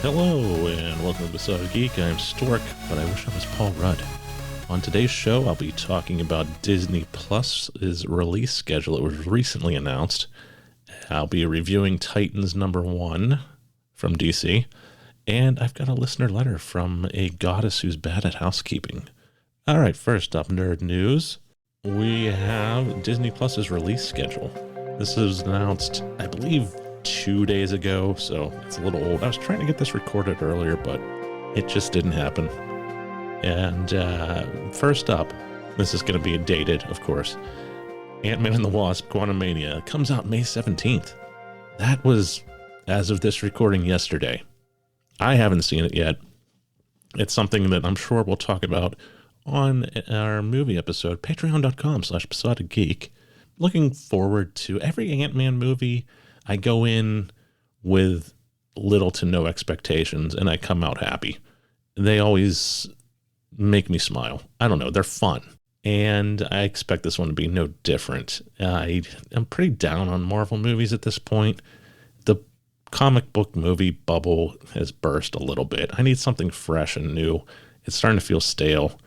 Hello, and welcome to Beside Geek. I'm Stork, but I wish I was Paul Rudd. On today's show, I'll be talking about Disney Plus's release schedule. It was recently announced. I'll be reviewing Titans #1 from DC, and I've got a listener letter from a goddess who's bad at housekeeping. All right, first up, nerd news. We have Disney Plus's release schedule. This was announced, I believe, 2 days ago, so it's a little old. I was trying to get this recorded earlier, but it just didn't happen. And first up, this is going to be dated, of course. Ant-Man and the Wasp: Quantumania comes out May 17th. That was, as of this recording, yesterday. I haven't seen it yet. It's something that I'm sure we'll talk about on our movie episode, patreon.com/besotedgeek. Looking forward to every Ant-Man movie. I go in with little to no expectations, and I come out happy. They always make me smile. I don't know, they're fun. And I expect this one to be no different. I'm pretty down on Marvel movies at this point. The comic book movie bubble has burst a little bit. I need something fresh and new. It's starting to feel stale.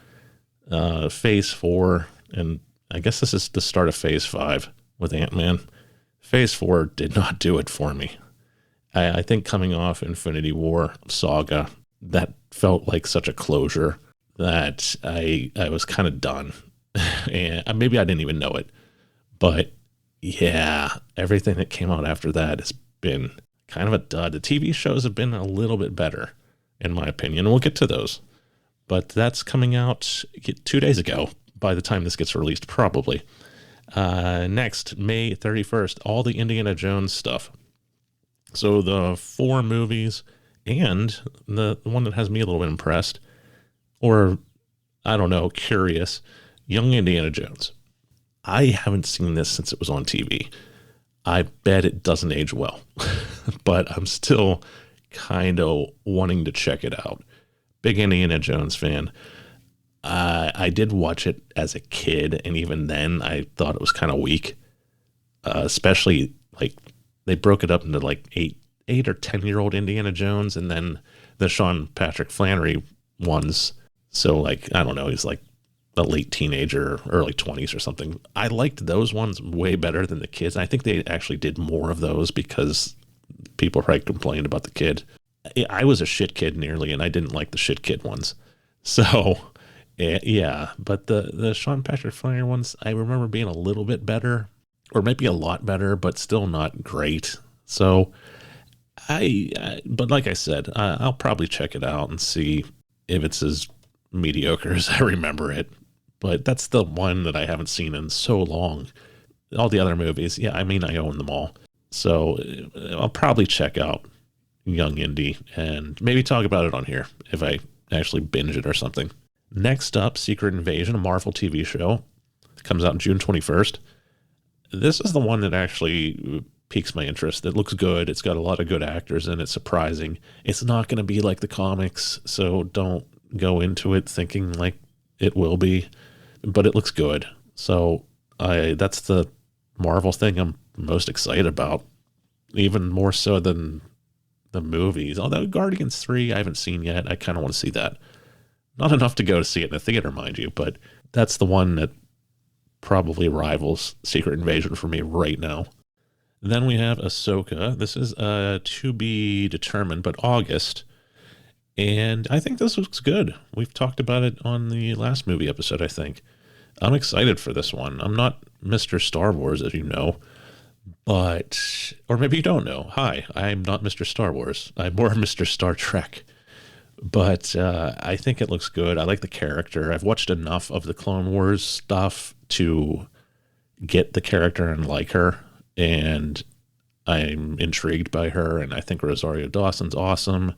Phase 4, and I guess this is the start of Phase 5 with Ant-Man. Phase 4 did not do it for me. I think coming off Infinity War saga, that felt like such a closure that I was kind of done. And maybe I didn't even know it. But yeah, everything that came out after that has been kind of a dud. The TV shows have been a little bit better, in my opinion. And we'll get to those. But that's coming out 2 days ago, by the time this gets released, probably. Next, May 31st, all the Indiana Jones stuff. So the 4 movies and the one that has me a little bit impressed, or I don't know, curious, Young Indiana Jones. I haven't seen this since it was on TV. I bet it doesn't age well, but I'm still kind of wanting to check it out. Big Indiana Jones fan. I did watch it as a kid, and even then I thought it was kind of weak, especially like they broke it up into like 8 or 10-year-old Indiana Jones, and then the Sean Patrick Flannery ones. So like, I don't know, he's like a late teenager, early 20s or something. I liked those ones way better than the kids. I think they actually did more of those because people probably complained about the kid. I was a shit kid nearly, and I didn't like the shit kid ones. So yeah, but the Sean Patrick Flannery ones, I remember being a little bit better, or maybe a lot better, but still not great. So but like I said, I'll probably check it out and see if it's as mediocre as I remember it. But that's the one that I haven't seen in so long. All the other movies, yeah, I mean, I own them all. So I'll probably check out Young Indy and maybe talk about it on here if I actually binge it or something. Next up, Secret Invasion, a Marvel TV show. It comes out June 21st. This is the one that actually piques my interest. It looks good. It's got a lot of good actors and it's surprising. It's not going to be like the comics, so don't go into it thinking like it will be, but it looks good. So that's the Marvel thing I'm most excited about, even more so than the movies. Although Guardians 3 I haven't seen yet. I kind of want to see that. Not enough to go to see it in the theater, mind you, but that's the one that probably rivals Secret Invasion for me right now. Then we have Ahsoka. This is to be determined, but August. And I think this looks good. We've talked about it on the last movie episode, I think. I'm excited for this one. I'm not Mr. Star Wars, as you know, but, or maybe you don't know. Hi, I'm not Mr. Star Wars. I'm more Mr. Star Trek. But I think it looks good. I like the character. I've watched enough of the Clone Wars stuff to get the character and like her. And I'm intrigued by her. And I think Rosario Dawson's awesome.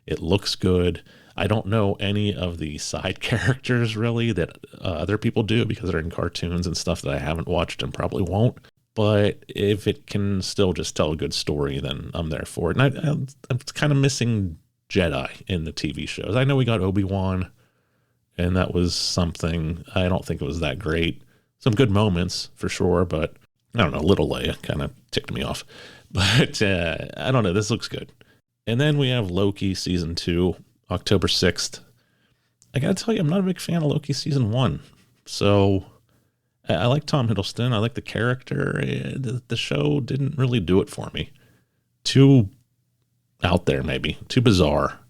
It looks good. I don't know any of the side characters really that other people do because they're in cartoons and stuff that I haven't watched and probably won't. But if it can still just tell a good story, then I'm there for it. And I'm kind of missing Jedi in the TV shows. I know we got Obi-Wan, and that was something. I don't think it was that great. Some good moments for sure, but I don't know. Little Leia kind of ticked me off. But I don't know. This looks good. And then we have Loki season 2, October 6th. I gotta tell you, I'm not a big fan of Loki season 1. So I like Tom Hiddleston. I like the character. The show didn't really do it for me. Too out there, maybe. Too bizarre.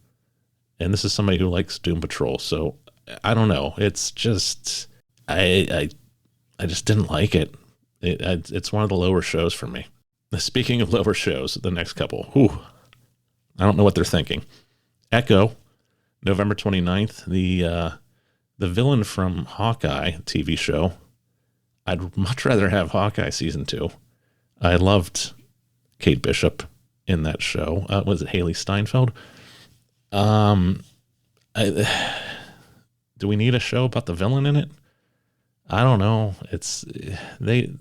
And this is somebody who likes Doom Patrol. So I don't know. It's just, I just didn't like it. It's one of the lower shows for me. Speaking of lower shows, the next couple. Whew, I don't know what they're thinking. Echo, November 29th. The villain from Hawkeye TV show. I'd much rather have Hawkeye season 2. I loved Kate Bishop in that show. Was it Haley Steinfeld? Do we need a show about the villain in it? I don't know.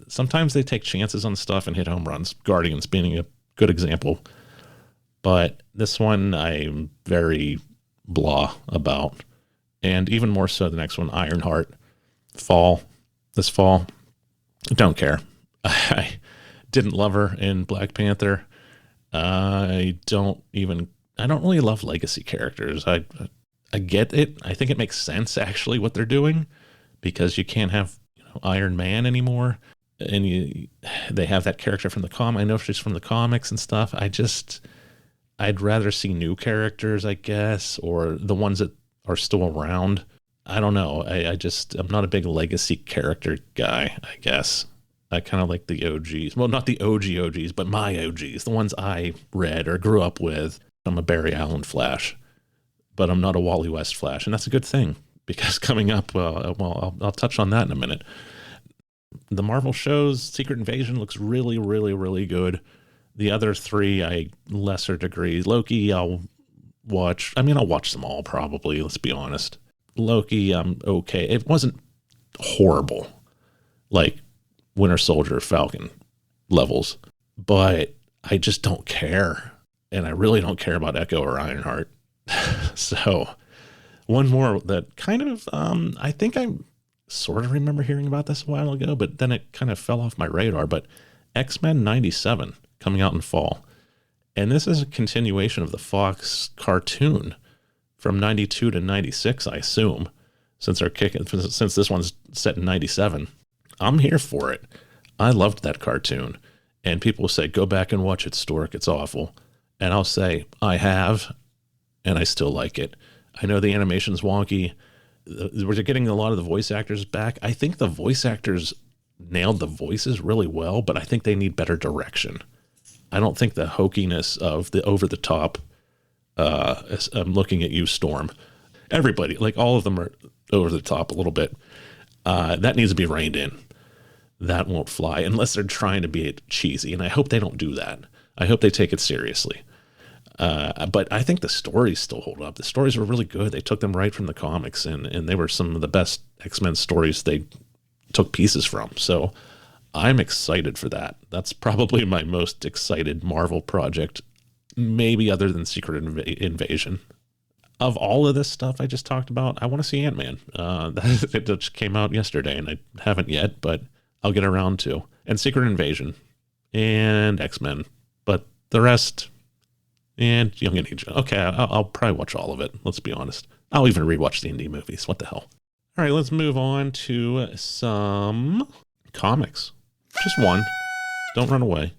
Sometimes they take chances on stuff and hit home runs. Guardians being a good example. But this one I'm very blah about. And even more so the next one, Ironheart. This fall. Don't care. I didn't love her in Black Panther. I don't really love legacy characters. I get it. I think it makes sense actually what they're doing, because you can't have Iron Man anymore, and they have that character from the comic. I know she's from the comics and stuff. I'd rather see new characters, I guess, or the ones that are still around. I don't know. I'm not a big legacy character guy, I guess. I kind of like the OGs. Well, not the OGs, but my OGs, the ones I read or grew up with. I'm a Barry Allen Flash, but I'm not a Wally West Flash, and that's a good thing, because coming up, I'll touch on that in a minute. The Marvel shows, Secret Invasion looks really, really, really good. The other 3, lesser degrees. Loki, I'll watch. I'll watch them all probably, let's be honest. Loki, I'm okay. It wasn't horrible, like Winter Soldier, Falcon levels, but I just don't care. And I really don't care about Echo or Ironheart. So one more that kind of, I think I sort of remember hearing about this a while ago, but then it kind of fell off my radar. But X-Men 97 coming out in fall. And this is a continuation of the Fox cartoon from 92 to 96, I assume, since this one's set in 97. I'm here for it. I loved that cartoon. And people will say, go back and watch it, Stork. It's awful. And I'll say, I have, and I still like it. I know the animation's wonky. We're getting a lot of the voice actors back. I think the voice actors nailed the voices really well, but I think they need better direction. I don't think the hokiness of the over-the-top, I'm looking at you, Storm. Everybody, like all of them are over the top a little bit. That needs to be reined in. That won't fly unless they're trying to be cheesy, and I hope they don't do that. I hope they take it seriously. But I think the stories still hold up. The stories were really good. They took them right from the comics, and they were some of the best X-Men stories they took pieces from. So I'm excited for that. That's probably my most excited Marvel project, maybe other than Secret Invasion. Of all of this stuff I just talked about, I want to see Ant-Man. It just came out yesterday, and I haven't yet, but I'll get around to. And Secret Invasion and X-Men. But the rest, and Young and Agent. Okay, I'll probably watch all of it, let's be honest. I'll even rewatch the indie movies. What the hell? All right, let's move on to some comics. Just one. Don't run away.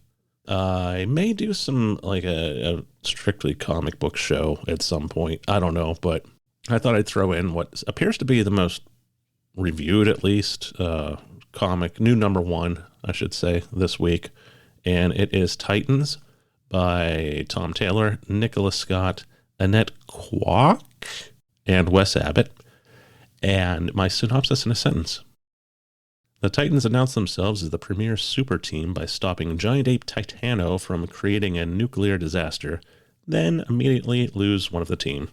I may do some, like a strictly comic book show at some point. I don't know, but I thought I'd throw in what appears to be the most reviewed, at least, comic, new number 1, I should say, this week. And it is Titans by Tom Taylor, Nicholas Scott, Annette Kwok, and Wes Abbott. And my synopsis in a sentence. The Titans announced themselves as the premier super team by stopping giant ape Titano from creating a nuclear disaster, then immediately lose one of the team.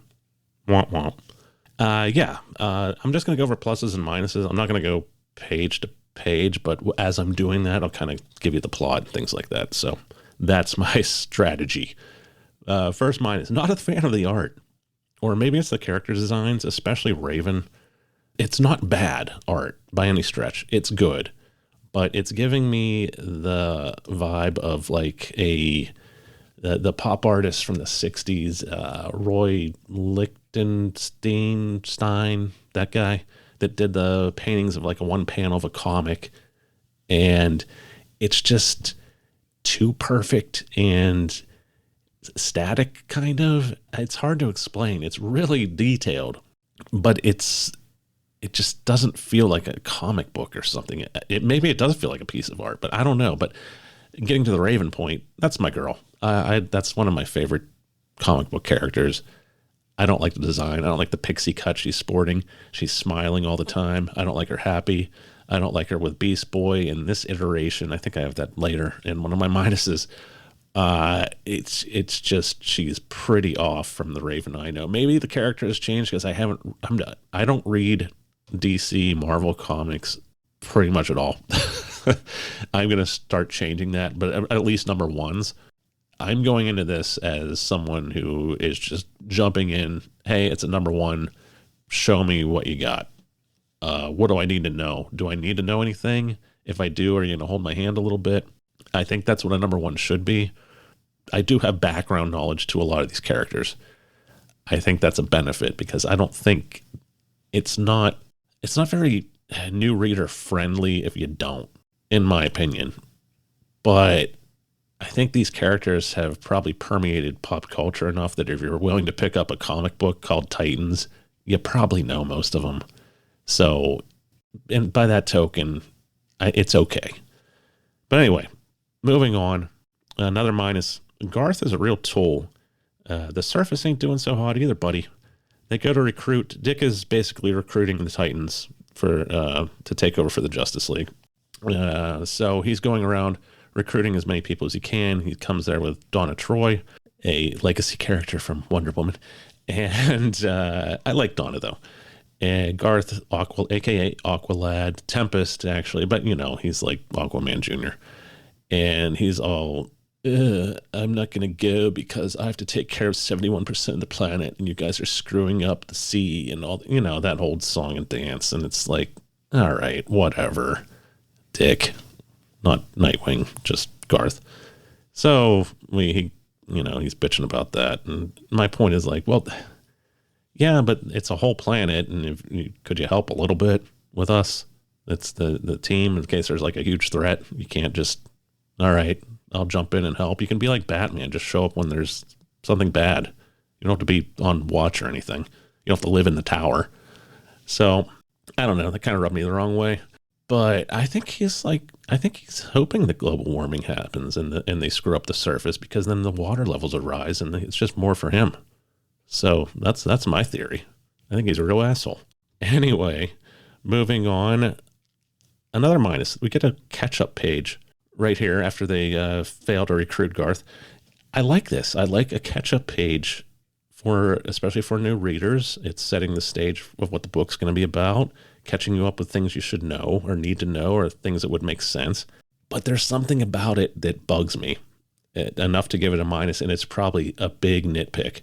Womp womp. I'm just going to go over pluses and minuses. I'm not going to go page to page, but as I'm doing that, I'll kind of give you the plot and things like that. So that's my strategy. First minus, not a fan of the art. Or maybe it's the character designs, especially Raven. It's not bad art by any stretch. It's good, but it's giving me the vibe of like a the pop artist from the 60s, Roy Lichtenstein, that guy that did the paintings of like a one panel of a comic. And it's just too perfect and static, kind of. It's hard to explain. It's really detailed, but it just doesn't feel like a comic book or something. Maybe it does feel like a piece of art, but I don't know. But getting to the Raven point, that's my girl. That's one of my favorite comic book characters. I don't like the design. I don't like the pixie cut she's sporting. She's smiling all the time. I don't like her happy. I don't like her with Beast Boy in this iteration. I think I have that later in one of my minuses. It's just she's pretty off from the Raven I know. Maybe the character has changed because I don't read DC Marvel comics pretty much at all. I'm gonna start changing that, but at least number ones. I'm going into this as someone who is just jumping in. Hey, it's a number one. Show me what you got. What do I need to know? Do I need to know anything? If I do, are you going to hold my hand a little bit? I think that's what a number one should be. I do have background knowledge to a lot of these characters. I think that's a benefit because I don't think it's not very new reader friendly if you don't, in my opinion. But I think these characters have probably permeated pop culture enough that if you're willing to pick up a comic book called Titans, you probably know most of them. So, and by that token, it's okay. But anyway, moving on. Another minus. Garth is a real tool. The surface ain't doing so hot either, buddy. They go to recruit. Dick is basically recruiting the Titans to take over for the Justice League. So he's going around recruiting as many people as he can. He comes there with Donna Troy, a legacy character from Wonder Woman. And I like Donna, though. And Garth, a.k.a. Aqualad, Tempest, actually. But, he's like Aquaman Jr. And he's all, I'm not going to go because I have to take care of 71% of the planet. And you guys are screwing up the sea and all, that old song and dance. And it's like, all right, whatever. Dick. Not Nightwing, just Garth. So he's bitching about that. And my point is like, well, yeah, but it's a whole planet. And could you help a little bit with us? It's the team in case there's like a huge threat. You can't just, all right, I'll jump in and help. You can be like Batman. Just show up when there's something bad. You don't have to be on watch or anything. You don't have to live in the tower. So I don't know. That kind of rubbed me the wrong way. But I think he's hoping that global warming happens and they screw up the surface because then the water levels will rise and it's just more for him. So that's my theory. I think he's a real asshole. Anyway, moving on. Another minus. We get a catch-up page right here after they fail to recruit Garth. I like this. I like a catch-up page especially for new readers. It's setting the stage of what the book's going to be about, catching you up with things you should know or need to know or things that would make sense. But there's something about it that bugs me enough to give it a minus, and it's probably a big nitpick.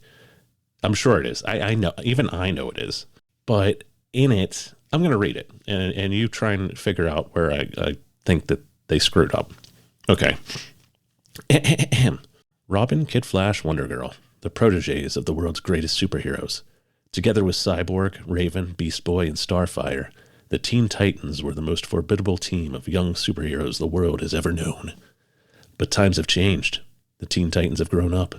I'm sure it is. I know, even I know it is. But in it, I'm going to read it, and you try and figure out where I think that they screwed up. Okay. Robin, Kid Flash, Wonder Girl, the protégés of the world's greatest superheroes. Together with Cyborg, Raven, Beast Boy, and Starfire, the Teen Titans were the most formidable team of young superheroes the world has ever known. But times have changed. The Teen Titans have grown up,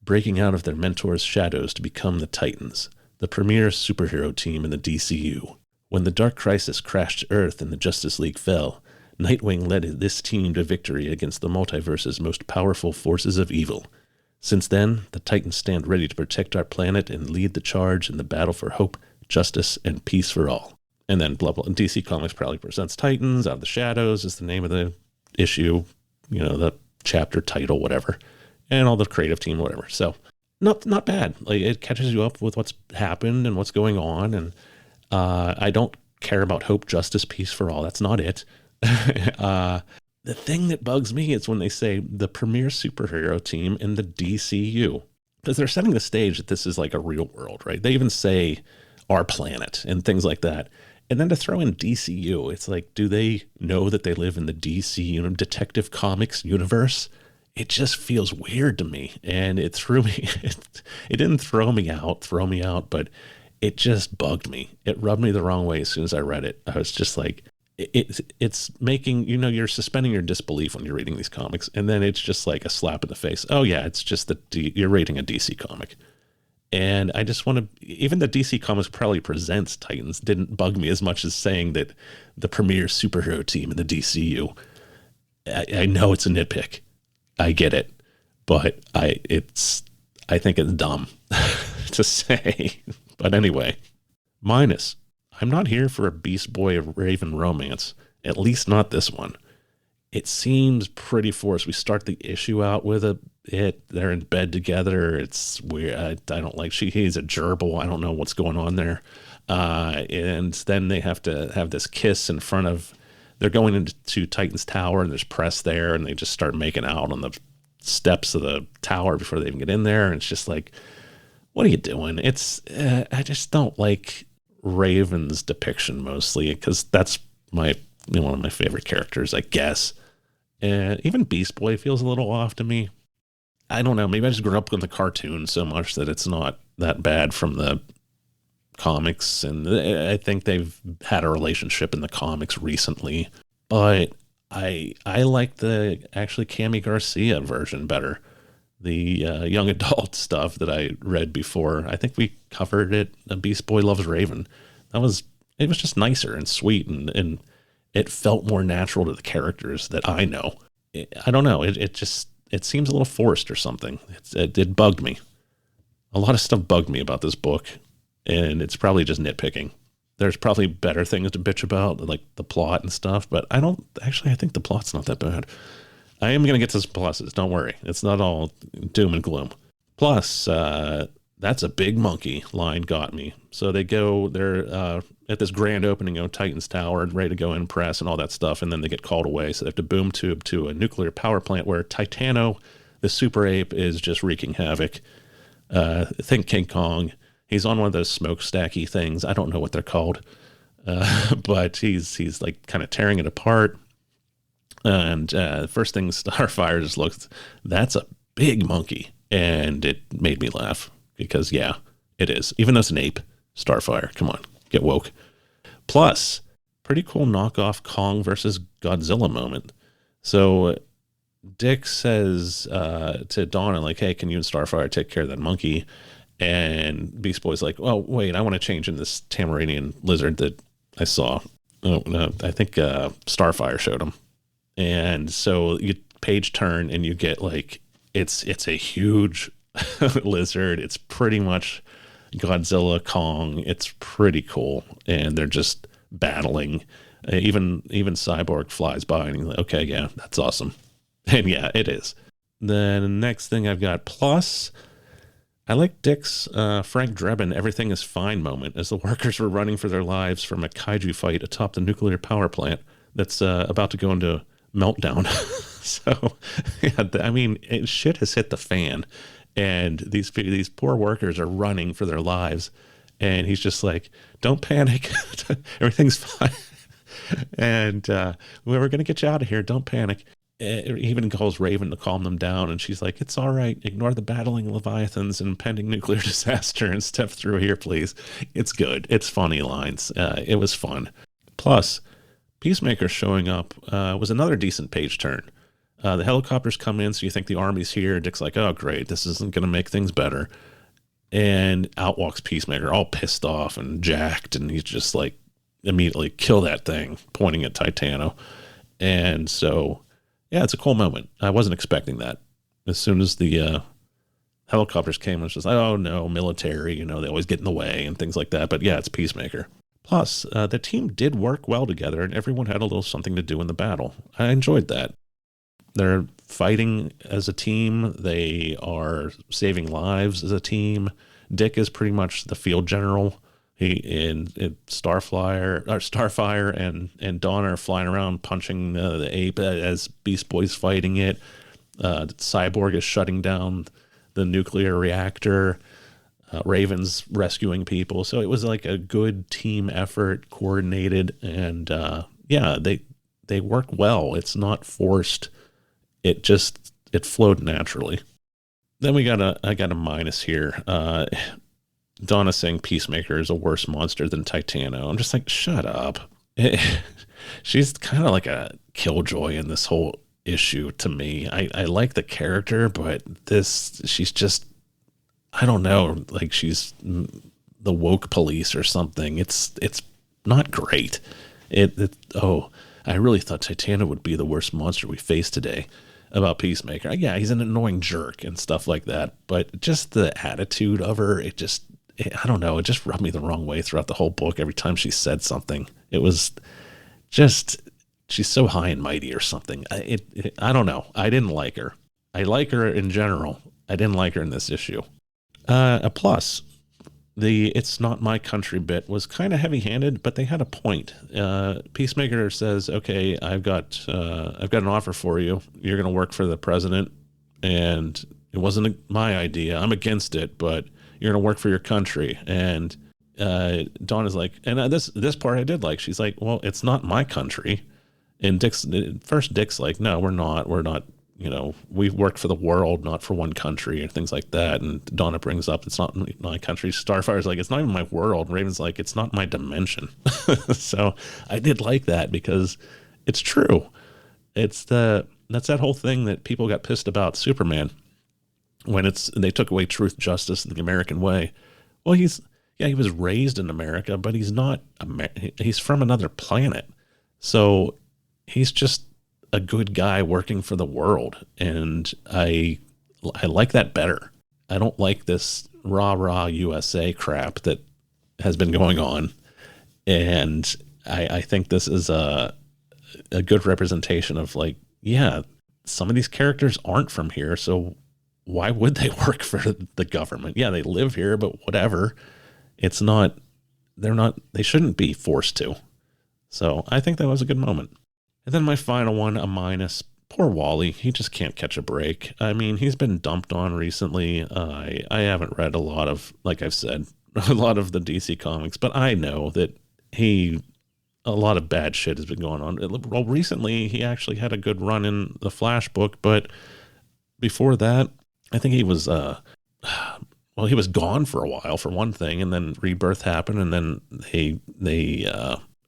breaking out of their mentors' shadows to become the Titans, the premier superhero team in the DCU. When the Dark Crisis crashed to Earth and the Justice League fell, Nightwing led this team to victory against the multiverse's most powerful forces of evil. Since then, the Titans stand ready to protect our planet and lead the charge in the battle for hope, justice, and peace for all. And then blah, blah. DC Comics proudly presents Titans Out of the Shadows is the name of the issue, the chapter title, whatever, and all the creative team, whatever. So not bad. Like, it catches you up with what's happened and what's going on. And I don't care about hope, justice, peace for all. That's not it. The thing that bugs me is when they say the premier superhero team in the DCU, because they're setting the stage that this is like a real world, right? They even say our planet and things like that. And then to throw in DCU, it's like, do they know that they live in the DC Detective Comics universe? it just feels weird to me, and it threw me. It didn't throw me out, but it just bugged me. It rubbed me the wrong way as soon as I read it. I was just like, it's making, you're suspending your disbelief when you're reading these comics, and then it's just like a slap in the face. Oh yeah, it's just that you're reading a DC comic. And I just want to, even the DC Comics probably presents Titans didn't bug me as much as saying that the premier superhero team in the DCU. I know it's a nitpick. I get it, but I think it's dumb to say. But anyway, minus. I'm not here for a Beast Boy Raven romance. At least not this one. It seems pretty forced. We start the issue out with they're in bed together. It's weird. I don't like, he's a gerbil. I don't know what's going on there. And then they have to have this kiss in front of, they're going into Titan's tower, and there's press there, and they just start making out on the steps of the tower before they even get in there. And it's just like, what are you doing? I just don't like Raven's depiction mostly, because that's one of my favorite characters, I guess. And even Beast Boy feels a little off to me. I don't know. Maybe I just grew up with the cartoon so much that it's not that bad from the comics. And I think they've had a relationship in the comics recently. But I like the actually Cami Garcia version better. The young adult stuff that I read before. I think we covered it. Beast Boy Loves Raven. It was just nicer and sweet, and it felt more natural to the characters that I know. I don't know. It seems a little forced or something. It bugged me. A lot of stuff bugged me about this book, and it's probably just nitpicking. There's probably better things to bitch about, like the plot and stuff, but I think the plot's not that bad. I am going to get to some pluses. Don't worry. It's not all doom and gloom. Plus, that's a big monkey line got me. So they're at this grand opening of Titan's Tower, ready to go in press and all that stuff, and then they get called away. So they have to boom tube to a nuclear power plant where Titano, the super ape, is just wreaking havoc. Think King Kong. He's on one of those smokestacky things. I don't know what they're called, but he's like kind of tearing it apart. And first thing Starfire just looks, that's a big monkey. And it made me laugh because, yeah, it is. Even though it's an ape, Starfire, come on, get woke. Plus, pretty cool knockoff Kong versus Godzilla moment. So Dick says to Donna, like, hey, can you and Starfire take care of that monkey? And Beast Boy's like, oh, wait, I want to change in this Tamaranian lizard that I saw. Oh, no, I think Starfire showed him. And so you page turn and you get like, it's a huge lizard. It's pretty much Godzilla, Kong. It's pretty cool. And they're just battling. Even Cyborg flies by and he's like, okay, yeah, that's awesome. And yeah, it is. Then the next thing I've got plus, I like Dick's Frank Drebin everything is fine moment as the workers were running for their lives from a kaiju fight atop the nuclear power plant that's about to go into meltdown. So, yeah, I mean, shit has hit the fan, and these poor workers are running for their lives, and he's just like, "Don't panic, everything's fine, and we're gonna get you out of here. Don't panic." He even calls Raven to calm them down, and she's like, "It's all right. Ignore the battling leviathans and impending nuclear disaster and step through here, please." It's good. It's funny lines. It was fun. Plus, Peacemaker showing up was another decent page turn. The helicopters come in, so you think the army's here. Dick's like, oh, great, this isn't going to make things better. And out walks Peacemaker, all pissed off and jacked, and he's just like, immediately kill that thing, pointing at Titano. And so, yeah, it's a cool moment. I wasn't expecting that. As soon as the helicopters came, I was just like, oh, no, military, they always get in the way and things like that. But yeah, it's Peacemaker. Plus, the team did work well together, and everyone had a little something to do in the battle. I enjoyed that. They're fighting as a team. They are saving lives as a team. Dick is pretty much the field general. Starfire and Dawn are flying around punching the ape as Beast Boy's fighting it. Cyborg is shutting down the nuclear reactor. Raven's rescuing people. So it was like a good team effort, coordinated, and yeah, they work well. It's not forced. It just it flowed naturally. Then I got a minus here. Donna saying Peacemaker is a worse monster than Titano. I'm just like, shut up. She's kind of like a killjoy in this whole issue to me. I like the character, but she's just, I don't know, like she's the woke police or something. It's not great. I really thought Titano would be the worst monster we face today. About Peacemaker. Yeah, he's an annoying jerk and stuff like that, but just the attitude of her, I don't know, it just rubbed me the wrong way throughout the whole book. Every time she said something, it was just, she's so high and mighty or something. I don't know. I didn't like her. I like her in general. I didn't like her in this issue. A plus. The "it's not my country" bit was kind of heavy-handed, but they had a point. Peacemaker says, "Okay, I've got an offer for you. You're going to work for the president, and it wasn't my idea. I'm against it, but you're going to work for your country." And Dawn is like, and this part I did like. She's like, "Well, it's not my country." And Dick's like, "No, we're not. We're not. You know, we work for the world, not for one country," and things like that. And Donna brings up, "It's not my country." Starfire's like, "It's not even my world." Raven's like, "It's not my dimension." So I did like that because it's true. That's that whole thing that people got pissed about Superman when they took away truth, justice, and the American way. Well, he was raised in America, but he's not. He's from another planet, so he's just a good guy working for the world, and I like that better. I don't like this rah USA crap that has been going on, and I think this is a good representation of, like, yeah, some of these characters aren't from here, so why would they work for the government? Yeah, they live here, but whatever. They shouldn't be forced to. So I think that was a good moment. And then my final one, a minus. Poor Wally. He just can't catch a break. I mean, he's been dumped on recently. I haven't read a lot of, like I've said, a lot of the DC comics, but I know that a lot of bad shit has been going on. Well, recently he actually had a good run in the Flash book, but before that, I think he was, he was gone for a while, for one thing, and then Rebirth happened, and then they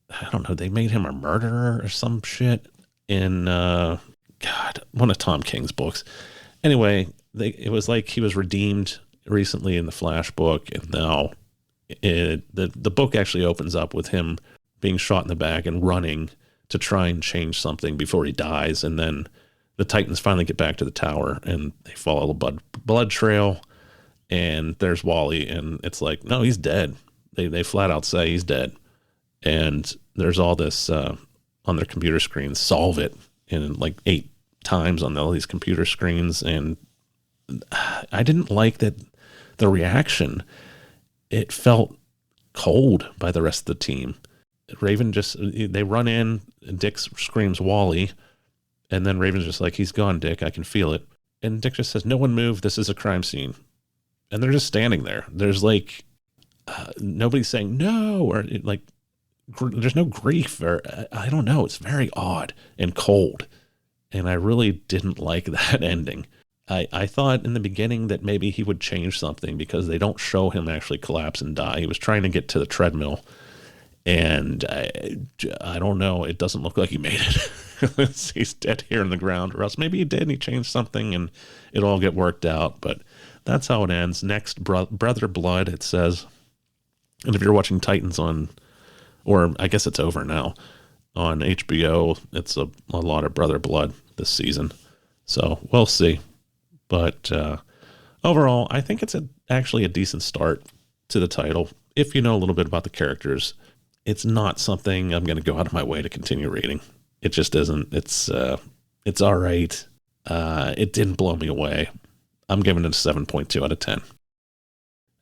I don't know, they made him a murderer or some shit in, one of Tom King's books. Anyway, it was like he was redeemed recently in the Flash book, and now the book actually opens up with him being shot in the back and running to try and change something before he dies, and then the Titans finally get back to the tower, and they follow the blood trail, and there's Wally, and it's like, no, he's dead. They flat out say he's dead. And there's all this on their computer screens, solve it, in like 8 times on all these computer screens. And I didn't like that the reaction. It felt cold by the rest of the team. Raven they run in, Dick screams Wally, and then Raven's just like, "He's gone, Dick, I can feel it." And Dick just says, "No one move, this is a crime scene." And they're just standing there. There's like, nobody's saying no, or like, there's no grief, or I don't know. It's very odd and cold. And I really didn't like that ending. I thought in the beginning that maybe he would change something because they don't show him actually collapse and die. He was trying to get to the treadmill, and I don't know. It doesn't look like he made it. He's dead here in the ground, or else maybe he did and he changed something and it'll all get worked out. But that's how it ends. Next, Brother Blood, it says. And if you're watching Titans or I guess it's over now, on HBO, it's a lot of Brother Blood this season. So we'll see. But overall, I think it's actually a decent start to the title. If you know a little bit about the characters, it's not something I'm going to go out of my way to continue reading. It just isn't. It's all right. It didn't blow me away. I'm giving it a 7.2 out of 10.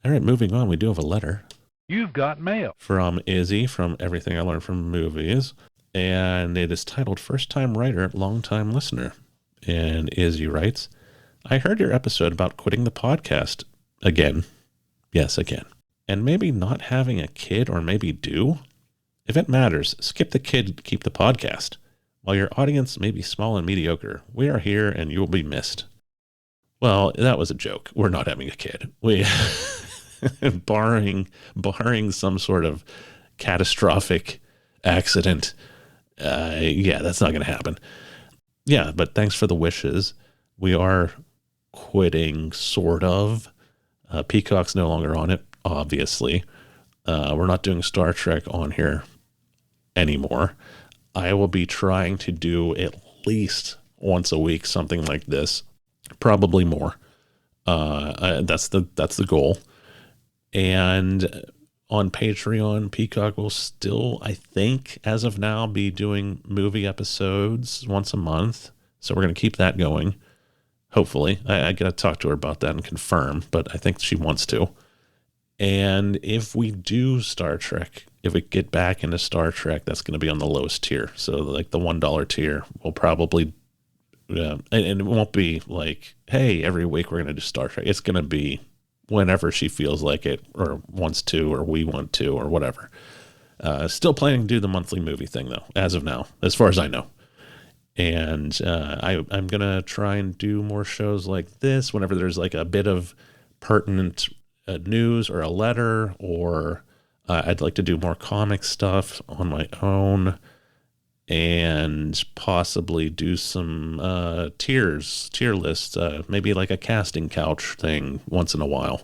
All right, moving on. We do have a letter. You've got mail. From Izzy, from Everything I Learned from Movies. And it is titled First Time Writer, Long Time Listener. And Izzy writes, "I heard your episode about quitting the podcast again. Yes, again. And maybe not having a kid, or maybe do. If it matters, skip the kid to keep the podcast. While your audience may be small and mediocre, we are here and you will be missed. Well, that was a joke. We're not having a kid. We, barring some sort of catastrophic accident, yeah, that's not going to happen. Yeah, but thanks for the wishes. We are quitting, sort of. Peacock's no longer on it, obviously. We're not doing Star Trek on here anymore. I will be trying to do at least once a week something like this, probably more. That's the goal. And on Patreon, Peacock will still, I think, as of now, be doing movie episodes once a month. So we're going to keep that going. Hopefully. I got to talk to her about that and confirm, but I think she wants to. And if we do Star Trek, if we get back into Star Trek, that's going to be on the lowest tier. So like the $1 tier will probably, and it won't be like, hey, every week we're going to do Star Trek. It's going to be whenever she feels like it or wants to, or we want to, or whatever. Still planning to do the monthly movie thing though, as of now, as far as I know. And I'm going to try and do more shows like this whenever there's like a bit of pertinent news or a letter, or I'd like to do more comic stuff on my own, and possibly do some tier lists, maybe like a casting couch thing once in a while.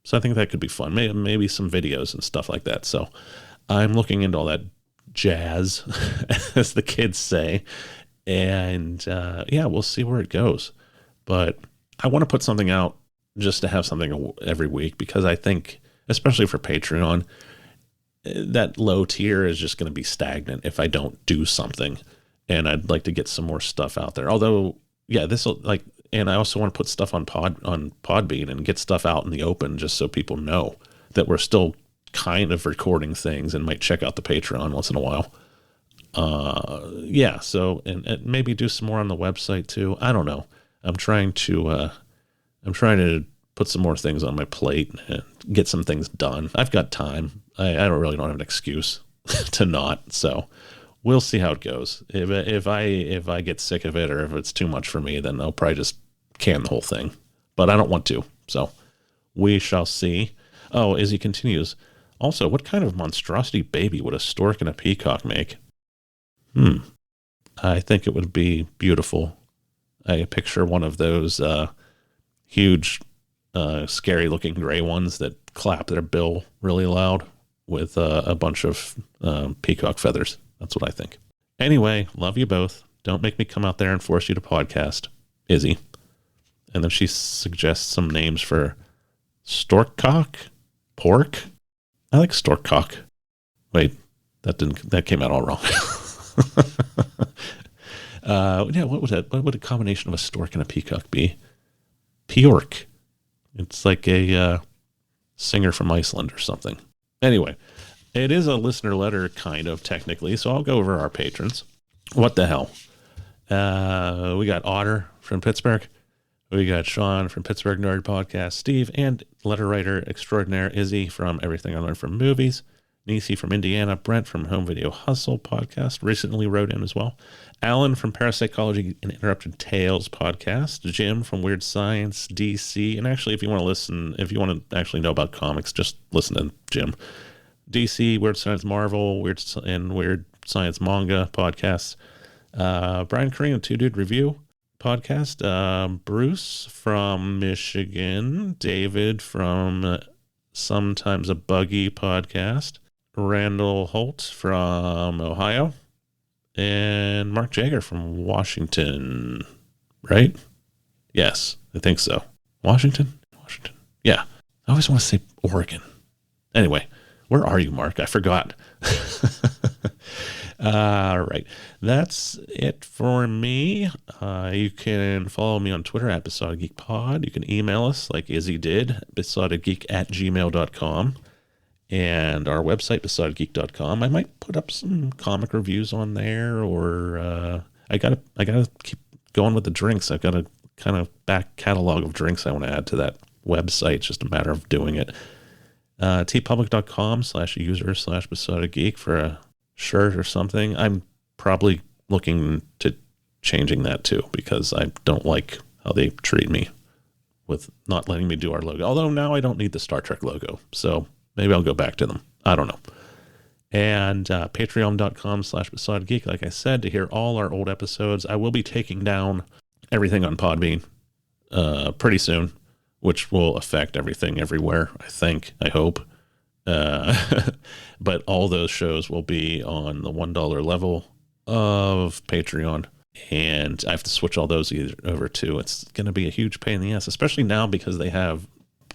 So I think that could be fun. Maybe some videos and stuff like that. So I'm looking into all that jazz, as the kids say. And yeah, we'll see where it goes. But I want to put something out just to have something every week, because I think, especially for Patreon, that low tier is just going to be stagnant if I don't do something. And I'd like to get some more stuff out there. Although, yeah, this will like, and I also want to put stuff on Podbean and get stuff out in the open, just so people know that we're still kind of recording things and might check out the Patreon once in a while. Yeah, so and maybe do some more on the website too. I don't know. I'm trying to put some more things on my plate and get some things done. I've got time. I don't have an excuse to not. So we'll see how it goes. If I get sick of it, or if it's too much for me, then I'll probably just can the whole thing. But I don't want to. So we shall see. Oh, Izzy continues. Also, what kind of monstrosity baby would a stork and a peacock make? I think it would be beautiful. I picture one of those huge, scary looking gray ones that clap their bill really loud with a bunch of peacock feathers. That's what I think. Anyway, love you both. Don't make me come out there and force you to podcast. Izzy. And then she suggests some names for storkcock, pork. I like storkcock. Wait, that came out all wrong. Yeah, what would a combination of a stork and a peacock be? Bjork. It's like a singer from Iceland or something. Anyway, it is a listener letter, kind of, technically, so I'll go over our patrons. What the hell? We got Otter from Pittsburgh. We got Sean from Pittsburgh Nerd Podcast, Steve, and letter writer extraordinaire Izzy from Everything I Learned from Movies, Nisi from Indiana, Brent from Home Video Hustle Podcast recently wrote in as well, Alan from Parapsychology and Interrupted Tales Podcast, Jim from Weird Science DC, and actually if you want to actually know about comics, just listen to Jim. DC, Weird Science Marvel, Weird Science Manga Podcasts, Brian Korean, Two Dude Review Podcast, Bruce from Michigan, David from Sometimes a Buggy Podcast, Randall Holt from Ohio, and Mark Jagger from Washington, right? Yes, I think so. Washington? Yeah. I always want to say Oregon. Anyway, where are you, Mark? I forgot. All right. That's it for me. You can follow me on Twitter at BesotedGeekPod. You can email us like Izzy did, besotedgeek@gmail.com. And our website, besotedgeek.com. I might put up some comic reviews on there, or I gotta keep going with the drinks. I've got a kind of back catalog of drinks I want to add to that website. It's just a matter of doing it. tpublic.com/user/besotedgeek for a shirt or something. I'm probably looking to changing that too, because I don't like how they treat me with not letting me do our logo. Although now I don't need the Star Trek logo, so maybe I'll go back to them. I don't know. And patreon.com/BesottedGeek, like I said, to hear all our old episodes. I will be taking down everything on Podbean pretty soon, which will affect everything everywhere, I hope. But all those shows will be on the $1 level of Patreon. And I have to switch all those over too. It's going to be a huge pain in the ass, especially now because they have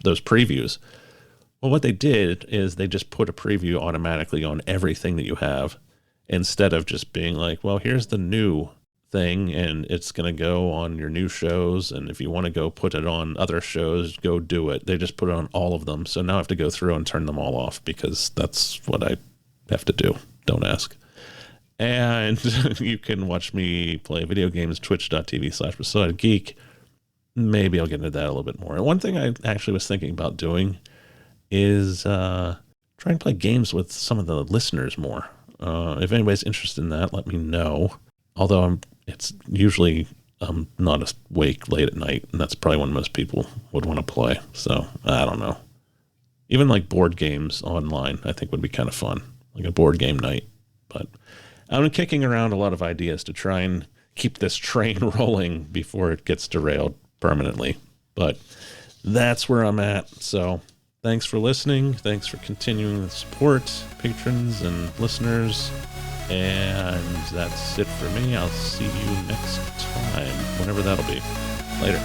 those previews. Well, what they did is they just put a preview automatically on everything that you have instead of just being like, well, here's the new thing and it's going to go on your new shows. And if you want to go put it on other shows, go do it. They just put it on all of them. So now I have to go through and turn them all off because that's what I have to do. Don't ask. And you can watch me play video games, twitch.tv/BesottedGeek. Maybe I'll get into that a little bit more. And one thing I actually was thinking about doing is try and play games with some of the listeners more. If anybody's interested in that, let me know. Although it's usually not awake late at night, and that's probably when most people would want to play. So I don't know. Even like board games online, I think would be kind of fun, like a board game night. But I'm kicking around a lot of ideas to try and keep this train rolling before it gets derailed permanently. But that's where I'm at. So thanks for listening. Thanks for continuing the support, patrons and listeners. And that's it for me. I'll see you next time, whenever that'll be. Later.